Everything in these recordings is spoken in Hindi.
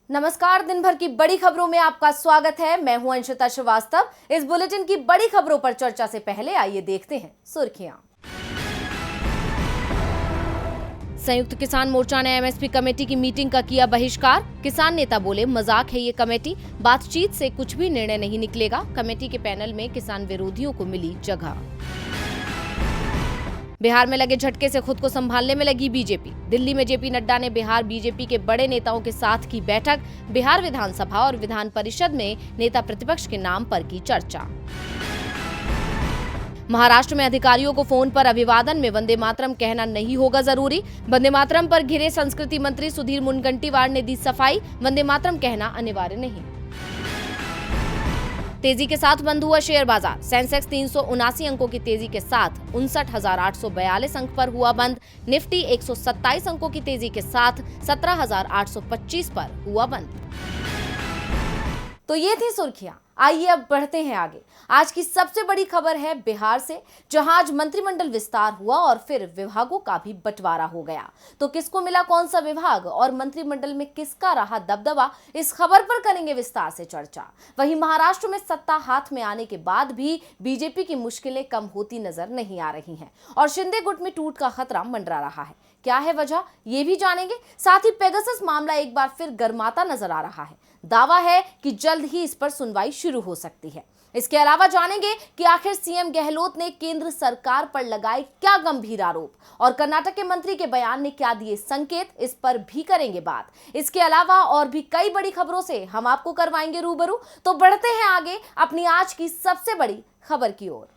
नमस्कार, दिन भर की बड़ी खबरों में आपका स्वागत है। मैं हूं अंशिता श्रीवास्तव। इस बुलेटिन की बड़ी खबरों पर चर्चा से पहले आइए देखते हैं सुर्खियां। संयुक्त किसान मोर्चा ने एमएसपी कमेटी की मीटिंग का किया बहिष्कार। किसान नेता बोले, मजाक है ये कमेटी, बातचीत से कुछ भी निर्णय नहीं निकलेगा। कमेटी के पैनल में किसान विरोधियों को मिली जगह। बिहार में लगे झटके से खुद को संभालने में लगी बीजेपी। दिल्ली में जेपी नड्डा ने बिहार बीजेपी के बड़े नेताओं के साथ की बैठक। बिहार विधानसभा और विधान परिषद में नेता प्रतिपक्ष के नाम पर की चर्चा। महाराष्ट्र में अधिकारियों को फोन पर अभिवादन में वंदे मातरम कहना नहीं होगा जरूरी। वंदे मातरम पर घिरे संस्कृति मंत्री सुधीर मुनगंटीवार ने दी सफाई। वंदे मातरम कहना अनिवार्य नहीं। तेजी के साथ बंद हुआ शेयर बाजार। सेंसेक्स 379 अंकों की तेजी के साथ 59,842 अंक पर हुआ बंद। निफ्टी 127 अंकों की तेजी के साथ 17,825 पर हुआ बंद। तो ये थी सुर्खियां। आइए अब बढ़ते हैं आगे। आज की सबसे बड़ी खबर है बिहार से, जहां आज मंत्रिमंडल विस्तार हुआ और फिर विभागों का भी बंटवारा हो गया। तो किसको मिला कौन सा विभाग और मंत्रिमंडल में किसका रहा दबदबा, इस खबर पर करेंगे विस्तार से चर्चा। वहीं महाराष्ट्र में सत्ता हाथ में आने के बाद भी बीजेपी की मुश्किलें कम होती नजर नहीं आ रही हैं और शिंदे गुट में टूट का खतरा मंडरा रहा है। क्या है वजह, ये भी जानेंगे। साथ ही पेगासस मामला एक बार फिर गर्माता नजर आ रहा है। दावा है कि जल्द ही इस पर सुनवाई शुरू हो सकती है। इसके अलावा जानेंगे कि आखिर सीएम गहलोत ने केंद्र सरकार पर लगाए क्या गंभीर आरोप और कर्नाटक के मंत्री के बयान ने क्या दिए संकेत, इस पर भी करेंगे बात। इसके अलावा और भी कई बड़ी खबरों से हम आपको करवाएंगे रूबरू। तो बढ़ते हैं आगे अपनी आज की सबसे बड़ी खबर की ओर।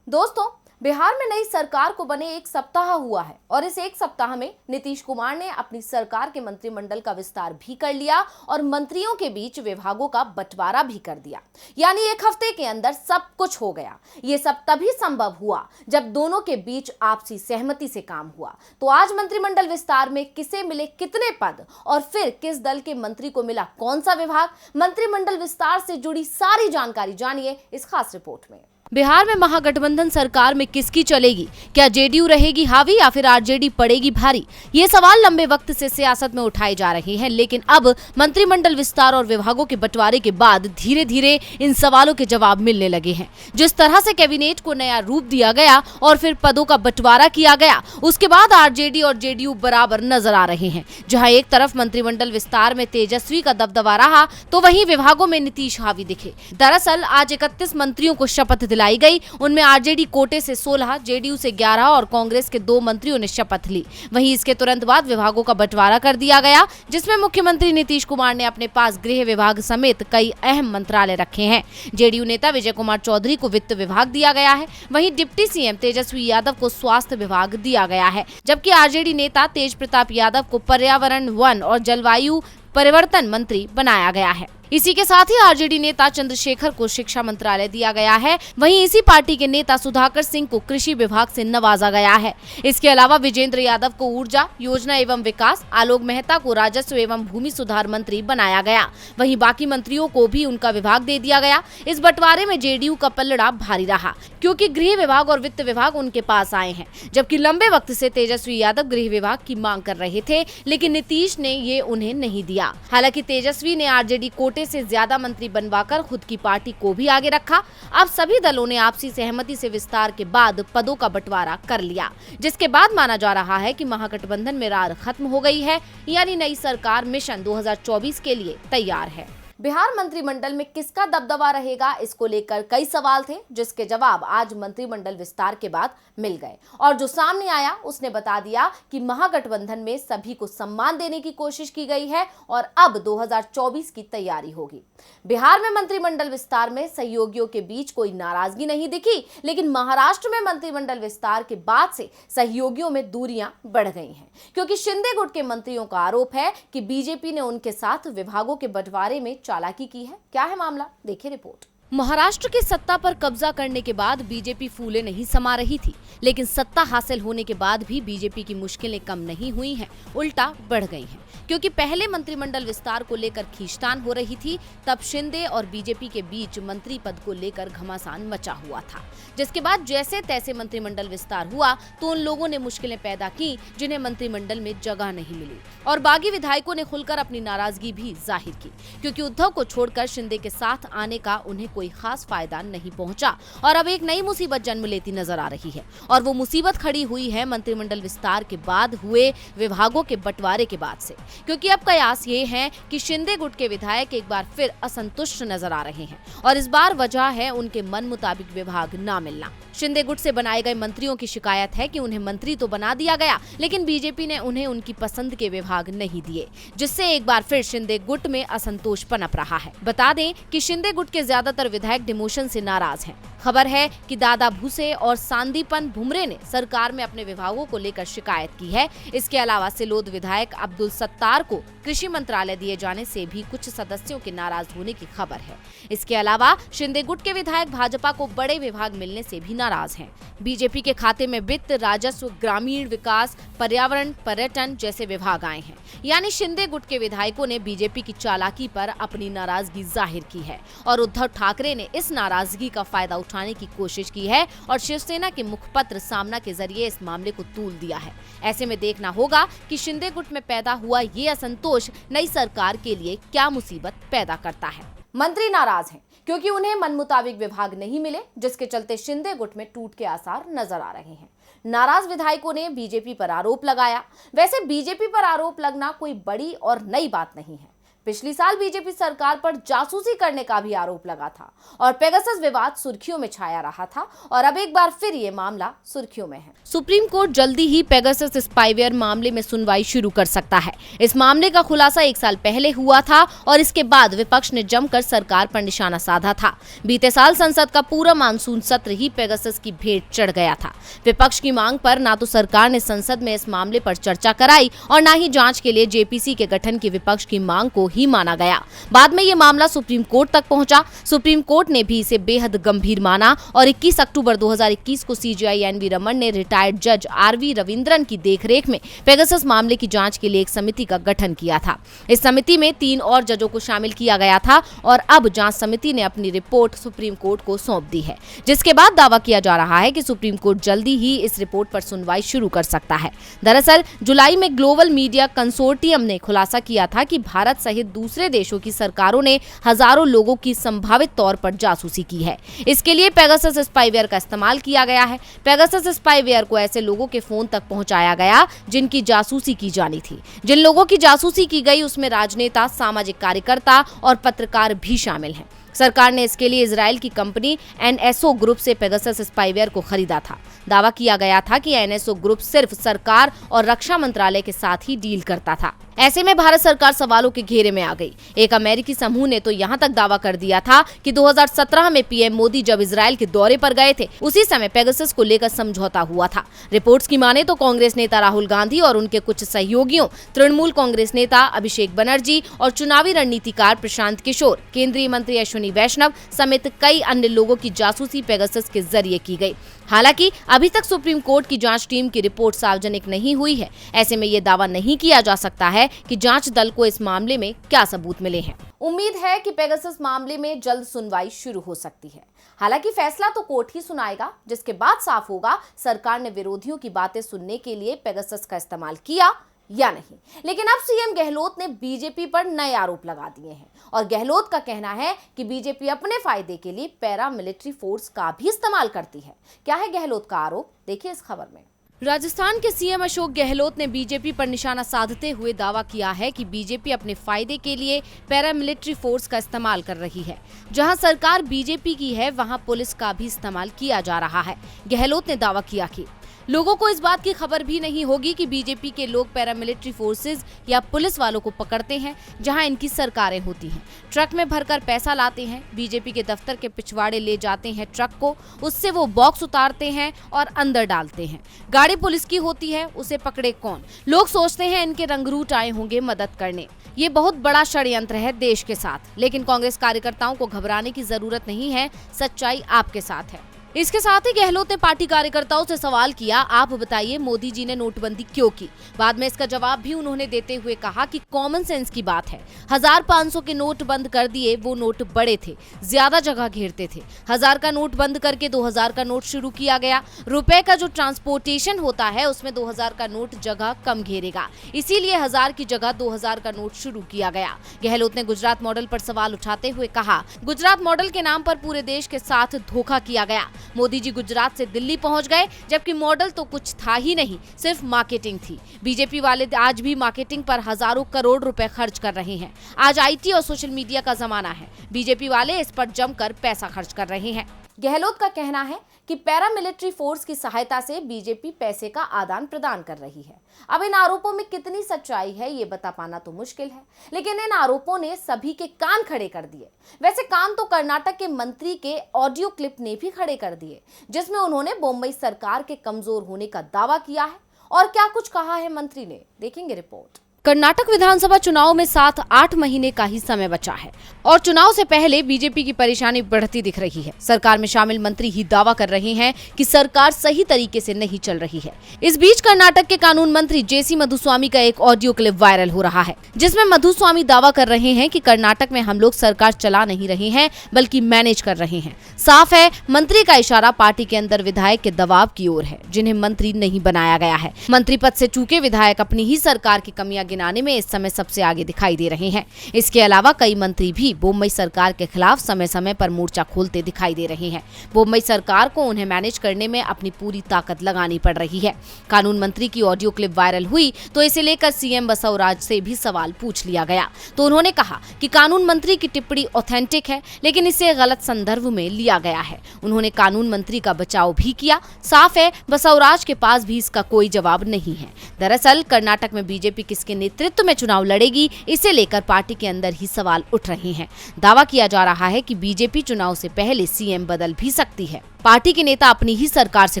दोस्तों, बिहार में नई सरकार को बने एक सप्ताह हुआ है और इस एक सप्ताह में नीतीश कुमार ने अपनी सरकार के मंत्रिमंडल का विस्तार भी कर लिया और मंत्रियों के बीच विभागों का बंटवारा भी कर दिया। यानी एक हफ्ते के अंदर सब कुछ हो गया। ये सब तभी संभव हुआ जब दोनों के बीच आपसी सहमति से काम हुआ। तो आज मंत्रिमंडल विस्तार में किसे मिले कितने पद और फिर किस दल के मंत्री को मिला कौन सा विभाग, मंत्रिमंडल विस्तार से जुड़ी सारी जानकारी जानिए इस खास रिपोर्ट में। बिहार में महागठबंधन सरकार में किसकी चलेगी? क्या जेडीयू रहेगी हावी या फिर आरजेडी पड़ेगी भारी? ये सवाल लंबे वक्त से सियासत में उठाए जा रहे हैं, लेकिन अब मंत्रिमंडल विस्तार और विभागों के बंटवारे के बाद धीरे धीरे इन सवालों के जवाब मिलने लगे हैं। जिस तरह से कैबिनेट को नया रूप दिया गया और फिर पदों का बंटवारा किया गया, उसके बाद आरजेडी और जेडीयू बराबर नजर आ रहे हैं। जहाँ एक तरफ मंत्रिमंडल विस्तार में तेजस्वी का दबदबा रहा, तो वहीं विभागों में नीतीश हावी दिखे। दरअसल आज 31 मंत्रियों को शपथ दिलाई गई। उनमें आरजेडी कोटे से 16, जेडीयू से 11 और कांग्रेस के 2 मंत्रियों ने शपथ ली। वहीं इसके तुरंत बाद विभागों का बंटवारा कर दिया गया, जिसमें मुख्यमंत्री नीतीश कुमार ने अपने पास गृह विभाग समेत कई अहम मंत्रालय रखे हैं। जेडीयू नेता विजय कुमार चौधरी को वित्त विभाग दिया गया है। वहीं डिप्टी सीएम तेजस्वी यादव को स्वास्थ्य विभाग दिया गया है, जबकि आरजेडी नेता तेज प्रताप यादव को पर्यावरण, वन और जलवायु परिवर्तन मंत्री बनाया गया है। इसी के साथ ही आरजेडी नेता चंद्रशेखर को शिक्षा मंत्रालय दिया गया है। वहीं इसी पार्टी के नेता सुधाकर सिंह को कृषि विभाग से नवाजा गया है। इसके अलावा विजेंद्र यादव को ऊर्जा, योजना एवं विकास, आलोक मेहता को राजस्व एवं भूमि सुधार मंत्री बनाया गया। वहीं बाकी मंत्रियों को भी उनका विभाग दे दिया गया। इस बंटवारे में जेडीयू का पलड़ा भारी रहा, क्योंकि गृह विभाग और वित्त विभाग उनके पास आए हैं, जबकि लंबे वक्त से तेजस्वी यादव गृह विभाग की मांग कर रहे थे, लेकिन नीतीश ने ये उन्हें नहीं दिया। हालांकि तेजस्वी ने आरजेडी कोटे से ज्यादा मंत्री बनवाकर खुद की पार्टी को भी आगे रखा। अब सभी दलों ने आपसी सहमति से विस्तार के बाद पदों का बंटवारा कर लिया, जिसके बाद माना जा रहा है कि महागठबंधन में रार खत्म हो गई है, यानी नई सरकार मिशन 2024 के लिए तैयार है। बिहार मंत्रिमंडल में किसका दबदबा रहेगा, इसको लेकर कई सवाल थे, जिसके जवाब आज मंत्रिमंडल विस्तार के बाद मिल गए और जो सामने आया उसने बता दिया कि महागठबंधन में सभी को सम्मान देने की कोशिश की गई है और अब 2024 की तैयारी होगी। बिहार में मंत्रिमंडल विस्तार में सहयोगियों के बीच कोई नाराजगी नहीं दिखी, लेकिन महाराष्ट्र में मंत्रिमंडल विस्तार के बाद से सहयोगियों में दूरियां बढ़ गई हैं, क्योंकि शिंदे गुट के मंत्रियों का आरोप है कि बीजेपी ने उनके साथ विभागों के बंटवारे में चालाकी की है। क्या है मामला, देखिए रिपोर्ट। महाराष्ट्र की सत्ता पर कब्जा करने के बाद बीजेपी फूले नहीं समा रही थी, लेकिन सत्ता हासिल होने के बाद भी बीजेपी की मुश्किलें कम नहीं हुई हैं, उल्टा बढ़ गई हैं। क्योंकि पहले मंत्रिमंडल विस्तार को लेकर खींचतान हो रही थी, तब शिंदे और बीजेपी के बीच मंत्री पद को लेकर घमासान मचा हुआ था। जिसके बाद जैसे तैसे मंत्रिमंडल विस्तार हुआ तो उन लोगों ने मुश्किलें पैदा की जिन्हें मंत्रिमंडल में जगह नहीं मिली, और बागी विधायकों ने खुलकर अपनी नाराजगी भी जाहिर की, क्योंकि उद्धव को छोड़कर शिंदे के साथ आने का उन्हें कोई खास फायदा नहीं पहुंचा। और अब एक नई मुसीबत जन्म लेती नजर आ रही है, और वो मुसीबत खड़ी हुई है मंत्रिमंडल विस्तार के बाद हुए विभागों के बंटवारे के बाद से। क्योंकि अब कयास ये है कि शिंदे गुट के विधायक एक बार फिर असंतुष्ट नजर आ रहे हैं, और इस बार वजह है उनके मन मुताबिक विभाग ना मिलना। शिंदे गुट से बनाए गए मंत्रियों की शिकायत है कि उन्हें मंत्री तो बना दिया गया, लेकिन बीजेपी ने उन्हें उनकी पसंद के विभाग नहीं दिए, जिससे एक बार फिर शिंदे गुट में असंतोष पनप रहा है। बता दें कि शिंदे गुट के ज्यादातर विधायक डिमोशन से नाराज हैं। खबर है कि दादा भूसे और सांदीपन भुमरे ने सरकार में अपने विभागों को लेकर शिकायत की है। इसके अलावा सिलोद विधायक अब्दुल सत्तार को कृषि मंत्रालय दिए जाने से भी कुछ सदस्यों के नाराज होने की खबर है। इसके अलावा शिंदे गुट के विधायक भाजपा को बड़े विभाग मिलने से भी नाराज हैं। बीजेपी के खाते में वित्त, राजस्व, ग्रामीण विकास, पर्यावरण, पर्यटन जैसे विभाग आए हैं। यानी शिंदे गुट के विधायकों ने बीजेपी की चालाकी पर अपनी नाराजगी जाहिर की है, और उद्धव ठाकरे ने इस नाराजगी का फायदा उठाने की कोशिश की है और शिवसेना के मुखपत्र सामना के जरिए इस मामले को तूल दिया है। ऐसे में देखना होगा कि शिंदे गुट में पैदा हुआ ये असंतोष नई सरकार के लिए क्या मुसीबत पैदा करता है। मंत्री नाराज हैं क्योंकि उन्हें मन मुताबिक विभाग नहीं मिले, जिसके चलते शिंदे गुट में टूट के आसार नजर आ रहे हैं। नाराज विधायकों ने बीजेपी पर आरोप लगाया। वैसे बीजेपी पर आरोप लगना कोई बड़ी और नई बात नहीं है। पिछली साल बीजेपी सरकार पर जासूसी करने का भी आरोप लगा था, और पेगासस विवाद सुर्खियों में छाया रहा था, और अब एक बार फिर ये मामला सुर्खियों में है। सुप्रीम कोर्ट जल्दी ही पेगासस स्पाईवेयर मामले में सुनवाई शुरू कर सकता है। इस मामले का खुलासा 1 साल पहले हुआ था, और इसके बाद विपक्ष ने जमकर सरकार पर निशाना साधा था। बीते साल संसद का पूरा मानसून सत्र ही पेगासस की भेंट चढ़ गया था। विपक्ष की मांग पर ना तो सरकार ने संसद में इस मामले पर चर्चा कराई, और न ही जांच के लिए जेपीसी के गठन की विपक्ष की मांग को ही माना गया। बाद में ये मामला सुप्रीम कोर्ट तक पहुंचा। सुप्रीम कोर्ट ने भी इसे बेहद गंभीर माना, और 21 अक्टूबर 2021 को सीजेआई एनवी रमन ने रिटायर्ड जज आरवी रविंद्रन की देखरेख में पेगासस मामले की जांच के लिए एक समिति का गठन किया था। इस समिति में 3 और जजों को शामिल किया गया था, और अब जांच समिति ने अपनी रिपोर्ट सुप्रीम कोर्ट को सौंप दी है, जिसके बाद दावा किया जा रहा है कि सुप्रीम कोर्ट जल्दी ही इस रिपोर्ट पर सुनवाई शुरू कर सकता है। दरअसल जुलाई में ग्लोबल मीडिया कंसोर्टियम ने खुलासा किया था कि भारत सहित दूसरे देशों की सरकारों ने हजारों लोगों की संभावित तौर पर जासूसी की है। इसके लिए पेगासस स्पाईवेयर का इस्तेमाल किया गया है। पेगासस स्पाईवेयर को ऐसे लोगों के फोन तक पहुंचाया गया जिनकी जासूसी की जानी थी। जिन लोगों की जासूसी की गई उसमें राजनेता, सामाजिक कार्यकर्ता और पत्रकार भी शामिल हैं। सरकार ने इसके लिए इजराइल की कंपनी एनएसओ ग्रुप से पेगासस स्पाईवेयर को खरीदा था। दावा किया गया था कि एनएसओ ग्रुप सिर्फ सरकार और रक्षा मंत्रालय के साथ ही डील करता था। ऐसे में भारत सरकार सवालों के घेरे में आ गई। एक अमेरिकी समूह ने तो यहाँ तक दावा कर दिया था कि 2017 में पीएम मोदी जब इजराइल के दौरे पर गए थे, उसी समय पेगासस को लेकर समझौता हुआ था। रिपोर्ट्स की माने तो कांग्रेस नेता राहुल गांधी और उनके कुछ सहयोगियों, तृणमूल कांग्रेस नेता अभिषेक बनर्जी और चुनावी रणनीतिकार प्रशांत किशोर, केंद्रीय मंत्री अश्विनी वैष्णव समेत कई अन्य लोगों की जासूसी पेगासस के जरिए की गई। हालांकि अभी तक सुप्रीम कोर्ट की जांच टीम की रिपोर्ट सार्वजनिक नहीं हुई है। ऐसे में ये दावा नहीं किया जा सकता है कि जांच दल को इस मामले में क्या सबूत मिले हैं। उम्मीद है कि पेगासस मामले में जल्द सुनवाई शुरू हो सकती है। हालांकि फैसला तो कोर्ट ही सुनाएगा, जिसके बाद साफ होगा सरकार ने विरोधियों की बातें सुनने के लिए पेगासस का इस्तेमाल किया या नहीं। लेकिन अब सीएम गहलोत ने बीजेपी पर नए आरोप लगा दिए हैं, और गहलोत का कहना है कि बीजेपी अपने फायदे के लिए पैरामिलिट्री फोर्स का भी इस्तेमाल करती है। क्या है गहलोत का आरोप, देखिए इस खबर में। राजस्थान के सीएम अशोक गहलोत ने बीजेपी पर निशाना साधते हुए दावा किया है कि बीजेपी अपने फायदे के लिए पैरामिलिट्री फोर्स का इस्तेमाल कर रही है। जहां सरकार बीजेपी की है, वहां पुलिस का भी इस्तेमाल किया जा रहा है। गहलोत ने दावा किया कि लोगों को इस बात की खबर भी नहीं होगी कि बीजेपी के लोग पैरामिलिट्री फोर्सेस या पुलिस वालों को पकड़ते हैं जहां इनकी सरकारें होती हैं। ट्रक में भरकर पैसा लाते हैं, बीजेपी के दफ्तर के पिछवाड़े ले जाते हैं ट्रक को, उससे वो बॉक्स उतारते हैं और अंदर डालते हैं। गाड़ी पुलिस की होती है, उसे पकड़े कौन? लोग सोचते हैं इनके रंगरूट आए होंगे मदद करने। ये बहुत बड़ा षड्यंत्र है देश के साथ, लेकिन कांग्रेस कार्यकर्ताओं को घबराने की जरूरत नहीं है, सच्चाई आपके साथ है। इसके साथ ही गहलोत ने पार्टी कार्यकर्ताओं से सवाल किया, आप बताइए मोदी जी ने नोटबंदी क्यों की? बाद में इसका जवाब भी उन्होंने देते हुए कहा कि कॉमन सेंस की बात है। 1500 के नोट बंद कर दिए, वो नोट बड़े थे, ज्यादा जगह घेरते थे। 1000 का नोट बंद करके 2000 का नोट शुरू किया गया। रुपए का जो ट्रांसपोर्टेशन होता है उसमें 2000 का नोट जगह कम घेरेगा, इसीलिए 1000 की जगह 2000 का नोट शुरू किया गया। गहलोत ने गुजरात मॉडल पर सवाल उठाते हुए कहा, गुजरात मॉडल के नाम पर पूरे देश के साथ धोखा किया गया। मोदी जी गुजरात से दिल्ली पहुंच गए, जबकि मॉडल तो कुछ था ही नहीं, सिर्फ मार्केटिंग थी। बीजेपी वाले आज भी मार्केटिंग पर हजारों करोड़ रुपए खर्च कर रहे हैं। आज आईटी और सोशल मीडिया का जमाना है, बीजेपी वाले इस पर जमकर पैसा खर्च कर रहे हैं। गहलोत का कहना है कि पैरामिलिट्री फोर्स की सहायता से बीजेपी पैसे का आदान प्रदान कर रही है। अब इन आरोपों में कितनी सच्चाई है ये बता पाना तो मुश्किल है, लेकिन इन आरोपों ने सभी के कान खड़े कर दिए। वैसे कान तो कर्नाटक के मंत्री के ऑडियो क्लिप ने भी खड़े कर दिए, जिसमें उन्होंने बम्बई सरकार के कमजोर होने का दावा किया है। और क्या कुछ कहा है मंत्री ने, देखेंगे रिपोर्ट। कर्नाटक विधानसभा चुनाव में 7-8 महीने का ही समय बचा है और चुनाव से पहले बीजेपी की परेशानी बढ़ती दिख रही है। सरकार में शामिल मंत्री ही दावा कर रहे हैं कि सरकार सही तरीके से नहीं चल रही है। इस बीच कर्नाटक के कानून मंत्री जेसी मधुस्वामी का एक ऑडियो क्लिप वायरल हो रहा है, जिसमें मधुस्वामी दावा कर रहे हैं कि कर्नाटक में हम लोग सरकार चला नहीं रहे हैं बल्कि मैनेज कर रहे हैं। साफ है, मंत्री का इशारा पार्टी के अंदर विधायक के दबाव की ओर है, जिन्हें मंत्री नहीं बनाया गया है। मंत्री पद से चूके विधायक अपनी ही सरकार की कमियां गिनाने में इस समय सबसे आगे दिखाई दे रहे हैं। इसके अलावा कई मंत्री भी बम्बई सरकार के खिलाफ समय समय पर मोर्चा खोलते दिखाई दे रहे हैं। बम्बई सरकार को उन्हें मैनेज करने में अपनी पूरी ताकत लगानी पड़ रही है। कानून मंत्री की ऑडियो क्लिप वायरल हुई तो इसे लेकर सीएम बसवराज से भी सवाल पूछ लिया गया, तो उन्होंने कहा कि कानून मंत्री की टिप्पणी ऑथेंटिक है, लेकिन इसे गलत संदर्भ में लिया गया है। उन्होंने कानून मंत्री का बचाव भी किया। साफ है, बसवराज के पास भी इसका कोई जवाब नहीं है। दरअसल कर्नाटक में बीजेपी किसके नेतृत्व में चुनाव लड़ेगी, इसे लेकर पार्टी के अंदर ही सवाल उठ रहे हैं। दावा किया जा रहा है कि बीजेपी चुनाव से पहले सीएम बदल भी सकती है। पार्टी के नेता अपनी ही सरकार से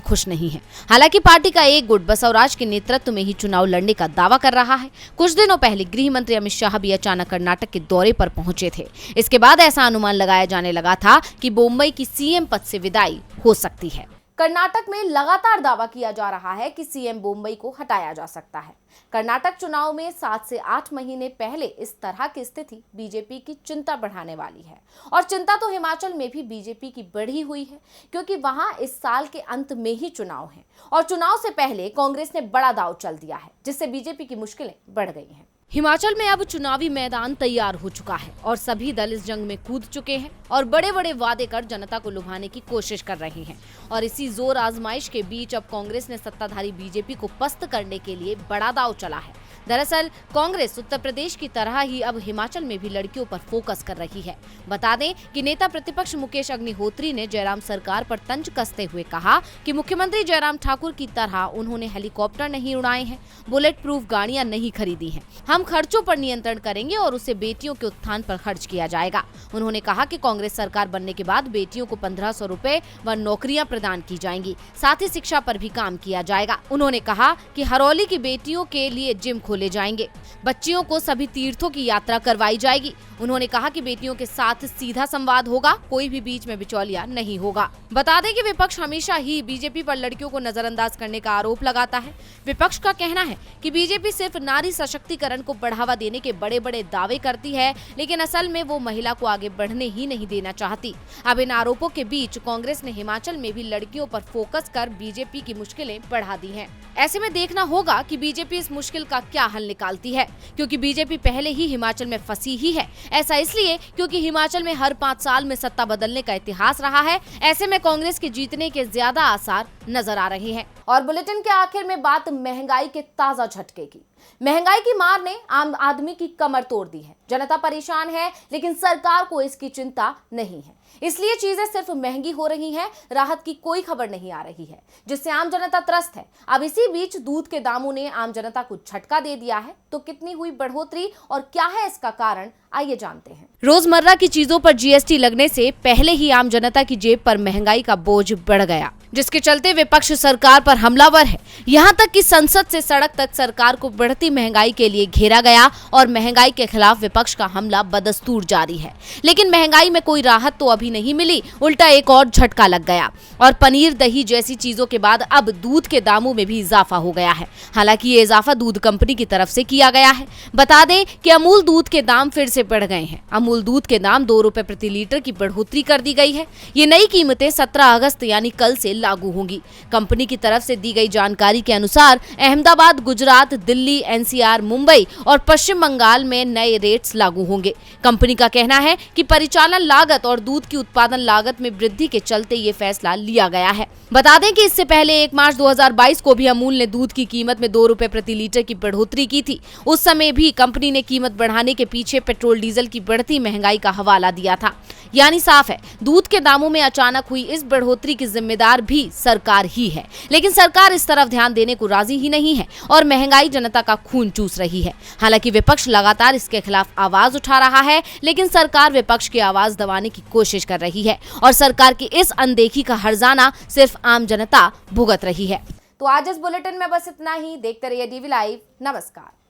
खुश नहीं है। हालांकि पार्टी का एक गुट बसवराज के नेतृत्व में ही चुनाव लड़ने का दावा कर रहा है। कुछ दिनों पहले गृह मंत्री अमित शाह भी अचानक कर्नाटक के दौरे पर पहुंचे थे। इसके बाद ऐसा अनुमान लगाया जाने लगा था कि मुंबई की सीएम पद से विदाई हो सकती है। कर्नाटक में लगातार दावा किया जा रहा है कि सीएम मुंबई को हटाया जा सकता है। कर्नाटक चुनाव में 7 से 8 महीने पहले इस तरह की स्थिति बीजेपी की चिंता बढ़ाने वाली है। और चिंता तो हिमाचल में भी बीजेपी की बढ़ी हुई है, क्योंकि वहां इस साल के अंत में ही चुनाव है और चुनाव से पहले कांग्रेस ने बड़ा दांव चल दिया है, जिससे बीजेपी की मुश्किलें बढ़ गई हैं। हिमाचल में अब चुनावी मैदान तैयार हो चुका है और सभी दल इस जंग में कूद चुके हैं और बड़े बड़े वादे कर जनता को लुभाने की कोशिश कर रहे हैं। और इसी जोर आजमाइश के बीच अब कांग्रेस ने सत्ताधारी बीजेपी को पस्त करने के लिए बड़ा दांव चला है। दरअसल कांग्रेस उत्तर प्रदेश की तरह ही अब हिमाचल में भी लड़कियों पर फोकस कर रही है। बता दें कि नेता प्रतिपक्ष मुकेश अग्निहोत्री ने जयराम सरकार पर तंज कसते हुए कहा कि मुख्यमंत्री जयराम ठाकुर की तरह उन्होंने हेलीकॉप्टर नहीं उड़ाए हैं, बुलेट प्रूफ गाड़ियां नहीं खरीदी हैं। हम खर्चों पर नियंत्रण करेंगे और उसे बेटियों के उत्थान पर खर्च किया जाएगा। उन्होंने कहा कि कांग्रेस सरकार बनने के बाद बेटियों को 1500 रुपए व नौकरियां प्रदान की जाएंगी, साथ ही शिक्षा पर भी काम किया जाएगा। उन्होंने कहा कि हरौली की बेटियों के लिए जिम खोले जाएंगे, बच्चियों को सभी तीर्थों की यात्रा करवाई जाएगी। उन्होंने कहा कि बेटियों के साथ सीधा संवाद होगा, कोई भी बीच में बिचौलिया नहीं होगा। बता दें कि विपक्ष हमेशा ही बीजेपी पर लड़कियों को नजरअंदाज करने का आरोप लगाता है। विपक्ष का कहना है कि बीजेपी सिर्फ नारी सशक्तिकरण को बढ़ावा देने के बड़े बड़े दावे करती है, लेकिन असल में वो महिला को आगे बढ़ने ही नहीं देना चाहती। अब इन आरोपों के बीच कांग्रेस ने हिमाचल में भी लड़कियों पर फोकस कर बीजेपी की मुश्किलें बढ़ा दी हैं। ऐसे में देखना होगा कि बीजेपी इस मुश्किल का क्या हल निकालती है, क्योंकि बीजेपी पहले ही हिमाचल में फंसी ही है। ऐसा इसलिए क्योंकि हिमाचल में हर 5 साल में सत्ता बदलने का इतिहास रहा है। ऐसे में कांग्रेस के जीतने के ज्यादा आसार नजर आ रहे हैं। और बुलेटिन के आखिर में बात महंगाई के ताजा झटके की। महंगाई की मार ने आम आदमी की कमर तोड़ दी है। जनता परेशान है, लेकिन सरकार को इसकी चिंता नहीं है। इसलिए चीजें सिर्फ महंगी हो रही हैं, राहत की कोई खबर नहीं आ रही है, जिससे आम जनता त्रस्त है। अब इसी बीच दूध के दामों ने आम जनता को झटका दे दिया है। तो कितनी हुई बढ़ोतरी और क्या है इसका कारण, आइए जानते हैं। रोजमर्रा की चीजों पर जीएसटी लगने से पहले ही आम जनता की जेब पर महंगाई का बोझ बढ़ गया, जिसके चलते विपक्ष सरकार पर हमलावर है। यहाँ तक कि संसद से सड़क तक सरकार को बढ़ती महंगाई के लिए घेरा गया और महंगाई के खिलाफ विपक्ष का हमला बदस्तूर जारी है। लेकिन महंगाई में कोई राहत तो अभी नहीं मिली, उल्टा एक और झटका लग गया और पनीर, दही जैसी चीजों के बाद अब दूध के दामों में भी इजाफा हो गया है। हालांकि ये इजाफा दूध कंपनी की तरफ से किया गया है। बता दें कि अमूल दूध के दाम फिर से बढ़ गए हैं। अमूल दूध के दाम 2 रुपए प्रति लीटर की बढ़ोतरी कर दी गई है। ये नई कीमतें 17 अगस्त यानी कल से लागू होंगी। कंपनी की तरफ से दी गई जानकारी के अनुसार अहमदाबाद, गुजरात, दिल्ली, एनसीआर, मुंबई और पश्चिम बंगाल में नए रेट्स लागू होंगे। कंपनी का कहना है कि परिचालन लागत और दूध की उत्पादन लागत में वृद्धि के चलते ये फैसला लिया गया है। बता दें कि इससे पहले 1 मार्च 2022 को भी अमूल ने दूध की कीमत में 2 रुपए प्रति लीटर की बढ़ोतरी की थी। उस समय भी कंपनी ने कीमत बढ़ाने के पीछे पेट्रोल डीजल की बढ़ती महंगाई का हवाला दिया था। यानी साफ है, दूध के दामों में अचानक हुई इस बढ़ोतरी की जिम्मेदार भी सरकार ही है। लेकिन सरकार इस तरफ ध्यान देने को राजी ही नहीं है और महंगाई जनता का खून चूस रही है। हालांकि विपक्ष लगातार इसके खिलाफ आवाज उठा रहा है, लेकिन सरकार विपक्ष की आवाज दबाने की कोशिश कर रही है और सरकार की इस अनदेखी का हर्जाना सिर्फ आम जनता भुगत रही है। तो आज इस बुलेटिन में बस इतना ही। देखते रहिए डीवी लाइव। नमस्कार।